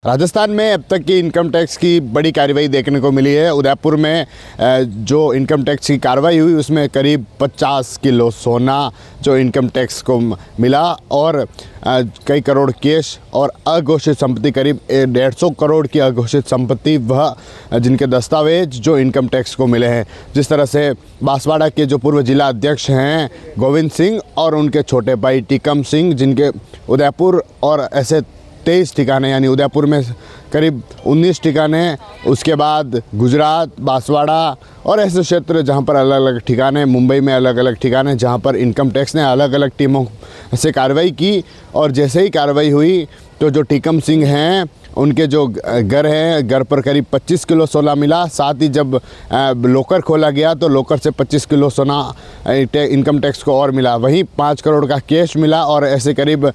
राजस्थान में अब तक की इनकम टैक्स की बड़ी कार्रवाई देखने को मिली है। उदयपुर में जो इनकम टैक्स की कार्रवाई हुई उसमें करीब 50 किलो सोना जो इनकम टैक्स को मिला और कई करोड़ कैश और अघोषित संपत्ति करीब 150 करोड़ की अघोषित संपत्ति वह जिनके दस्तावेज जो इनकम टैक्स को मिले हैं। जिस तरह से बांसवाड़ा के जो पूर्व जिला अध्यक्ष हैं गोविंद सिंह और उनके छोटे भाई टीकम सिंह जिनके उदयपुर और ऐसे 23 ठिकाने यानी उदयपुर में करीब 19 ठिकाने, उसके बाद गुजरात, बांसवाड़ा और ऐसे क्षेत्र जहां पर अलग अलग ठिकाने, मुंबई में अलग अलग ठिकाने जहां पर इनकम टैक्स ने अलग अलग टीमों से कार्रवाई की। और जैसे ही कार्रवाई हुई तो जो टीकम सिंह हैं उनके जो घर है, घर पर करीब 25 किलो सोना मिला। साथ ही जब लॉकर खोला गया तो लॉकर से 25 किलो सोना इनकम टैक्स को और मिला। वहीं 5 करोड़ का कैश मिला और ऐसे करीब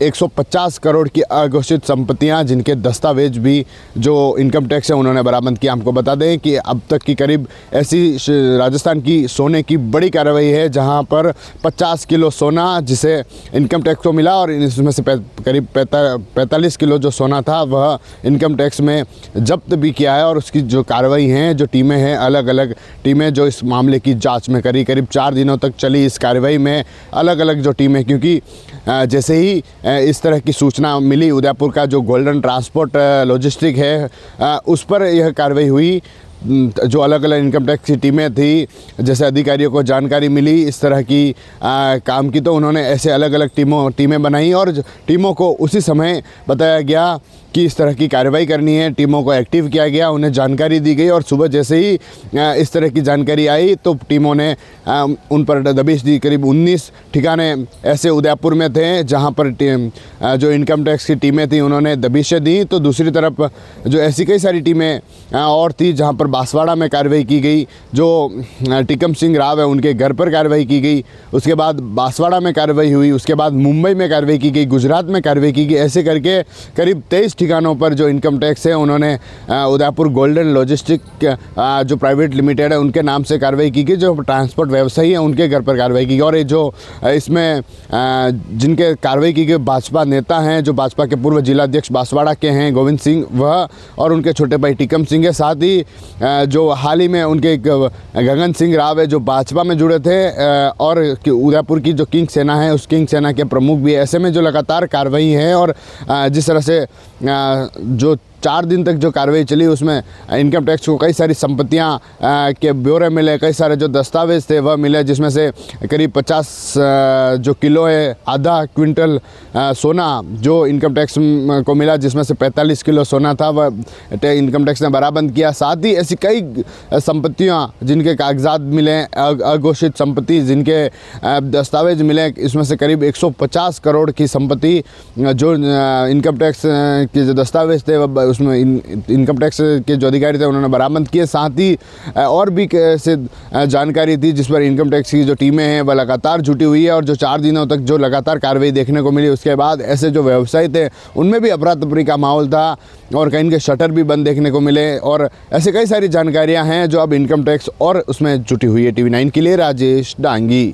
150 करोड़ की अघोषित संपत्तियां जिनके दस्तावेज भी जो इनकम टैक्स है उन्होंने बरामद किया। हमको बता दें कि अब तक की करीब ऐसी राजस्थान की सोने की बड़ी कार्रवाई है जहां पर 50 किलो सोना जिसे इनकम टैक्स को मिला और इसमें से करीब 45 किलो जो सोना था वह इनकम टैक्स में जब्त भी किया है। और उसकी जो कार्रवाई हैं, जो टीमें हैं, अलग अलग टीमें जो इस मामले की जांच में करीब 4 दिनों तक चली इस कार्रवाई में अलग अलग जो टीमें, क्योंकि जैसे ही इस तरह की सूचना मिली उदयपुर का जो गोल्डन ट्रांसपोर्ट लॉजिस्टिक है उस पर यह कार्रवाई हुई। जो अलग अलग इनकम टैक्स की टीमें थी, जैसे अधिकारियों को जानकारी मिली इस तरह की काम की तो उन्होंने ऐसे अलग अलग टीमें बनाई और टीमों को उसी समय बताया गया कि इस तरह की कार्रवाई करनी है। टीमों को एक्टिव किया गया, उन्हें जानकारी दी गई और सुबह जैसे ही इस तरह की जानकारी आई तो टीमों ने उन पर दबिश दी। करीब 19 ठिकाने ऐसे उदयपुर में थे जहां पर जो इनकम टैक्स की टीमें थी उन्होंने दबिशें दी। तो दूसरी तरफ जो ऐसी कई सारी टीमें और थी जहां पर बांसवाड़ा में कार्रवाई की गई, जो टीकम सिंह राव है उनके घर पर कार्रवाई की गई, उसके बाद बांसवाड़ा में कार्रवाई हुई, उसके बाद मुंबई में कार्रवाई की गई, गुजरात में कार्रवाई की गई। ऐसे करके करीब 23 ठिकानों पर जो इनकम टैक्स है उन्होंने उदयपुर गोल्डन लॉजिस्टिक जो प्राइवेट लिमिटेड है उनके नाम से कार्रवाई की गई। जो ट्रांसपोर्ट व्यवसायी है उनके घर पर कार्रवाई की गई। और ये जो इसमें जिनके कार्रवाई की गई भाजपा नेता हैं, जो भाजपा के पूर्व जिला अध्यक्ष बांसवाड़ा के हैं गोविंद सिंह वह और उनके छोटे भाई टीकम सिंह है। साथ ही जो हाल ही में उनके गगन सिंह राव है जो भाजपा में जुड़े थे और उदयपुर की जो किंग सेना है उस किंग सेना के प्रमुख भी है। ऐसे में जो लगातार कार्रवाई है और जिस तरह से जो 4 दिन तक जो कार्रवाई चली उसमें इनकम टैक्स को कई सारी संपत्तियां के ब्यौरे मिले, कई सारे जो दस्तावेज थे वह मिले, जिसमें से करीब 50 जो किलो है, आधा क्विंटल सोना जो इनकम टैक्स को मिला, जिसमें से 45 किलो सोना था वह इनकम टैक्स ने बरामद किया। साथ ही ऐसी कई संपत्तियां जिनके कागजात मिले, अघोषित संपत्ति जिनके दस्तावेज मिले, इसमें से करीब 150 करोड़ की संपत्ति जो इनकम टैक्स के जो दस्तावेज थे वह उसमें इनकम टैक्स के जो अधिकारी थे उन्होंने बरामद किए। साथ ही और भी ऐसे जानकारी थी जिस पर इनकम टैक्स की जो टीमें हैं वह लगातार जुटी हुई है। और जो 4 दिनों तक जो लगातार कार्रवाई देखने को मिली उसके बाद ऐसे जो व्यवसायी थे उनमें भी अफरा तफरी का माहौल था और कहीं के शटर भी बंद देखने को मिले। और ऐसे कई सारी जानकारियाँ हैं जो अब इनकम टैक्स और उसमें जुटी हुई है। TV9 के लिए राजेश डांगी।